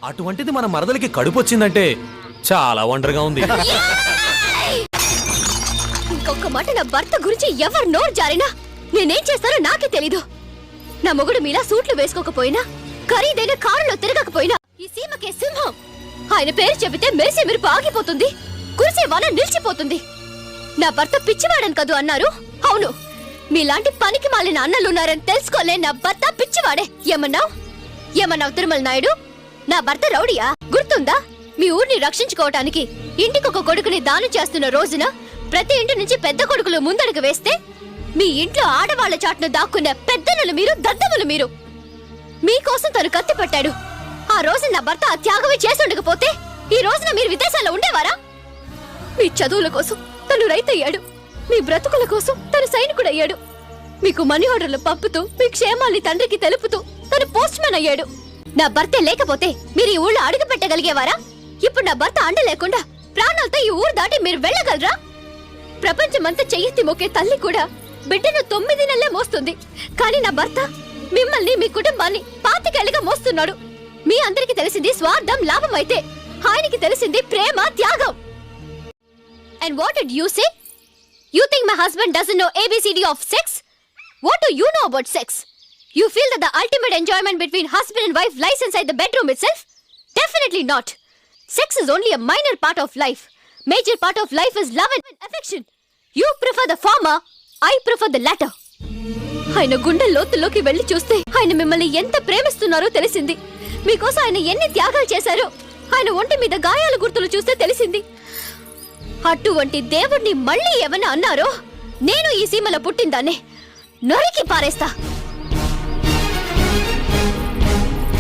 అటువంటిది మన మరదలికి కడుపు వచ్చిందంటే చాలా వండర్గా ఉంది. ఇంకొక మాట నా భర్త గురించి ఎవరు నోరు జారినా నేనేం చేస్తానో నాకే తెలీదు. నా మొగుడు మీలా సూట్లు వేసుకోకపోయినా, ఖరీదైన కారులో తిరగకపోయినా ఈ సీమకే సింహం. ఆయన పేరు చెబితే మెరిసే మెరుపు ఆగిపోతుంది, కురిసే వాన నిలిచిపోతుంది. నా భర్త పిచ్చివాడని కదూ అన్నారు. అవును, మీలాంటి పనికి మాలిన అన్నలున్నారని తెలుసుకోలే నా భర్త పిచ్చివాడే. ఏమన్నావు తిరుమల నాయుడు? నా భర్త రౌడియా? గుర్తుందా? మీ ఊరిని రక్షించుకోవటానికి ఇంటికొక కొడుకుని దానం చేస్తున్న రోజున ప్రతి ఇంటి నుంచి పెద్ద కొడుకులు ముందడుగు వేస్తే మీ ఇంట్లో ఆడవాళ్ల చాటును దాక్కున్న పెద్దనులు మీరు, దద్దములు మీరు. మీకోసం తను కత్తి పట్టాడు. ఆ రోజు నా భర్త ఆ త్యాగమే చేసి ఉండకపోతే ఈ రోజున మీరు విదేశాల్లో ఉండేవారా? మీ చదువుల కోసం తను రైతయ్యాడు, మీ బ్రతుకుల కోసం తను సైనికుడయ్యాడు. మీకు మనీ ఆర్డర్లు పంపుతూ మీ క్షేమాల్ని తండ్రికి తెలుపుతూ తను పోస్ట్ మ్యాన్ అయ్యాడు. నా భర్తే లేకపోతే మీరు ఈ ఊళ్ళో అడుగు పెట్టగలిగేవారా? ఇప్పుడు నా భర్త అండ లేకుండా ప్రాణాలతో ఈ ఊరు దాటి మీరు వెళ్ళగలరా? ప్రపంచమంతా చెయ్యెత్తి మొక్కే తల్లి కూడా బిడ్డను 9 నెలలే మోస్తుంది. కానీ నా భర్త మిమ్మల్ని, మీ కుటుంబాన్ని 25 ఏళ్లుగా మోస్తున్నాడు. మీ అందరికి తెలిసింది స్వార్థం, లాభం అయితే ఆయనకి తెలిసింది ప్రేమ, త్యాగం. And what did you say? You think my husband doesn't know ABCD of sex? What do you know about sex? You feel that the ultimate enjoyment between husband and wife lies inside the bedroom itself? Definitely not. Sex is only a minor part of life. Major part of life is love and affection. You prefer the former, I prefer the latter. ఆయన గుండె లోతుల్లోకి వెళ్లి చూస్తే ఆయన మిమ్మల్ని ఎంత ప్రేమిస్తున్నారో తెలిసింది. మీకోసం ఆయన ఎన్ని త్యాగాలు చేశారో ఆయన ఒంటి మీద గాయాల గుర్తులు చూస్తే తెలిసింది. అటువంటి దేవుణ్ణి మళ్ళీ ఏమన్నా అన్నారో నేను ఈ సీమలో పుట్టిందాన్ని నరికి పారేస్తా.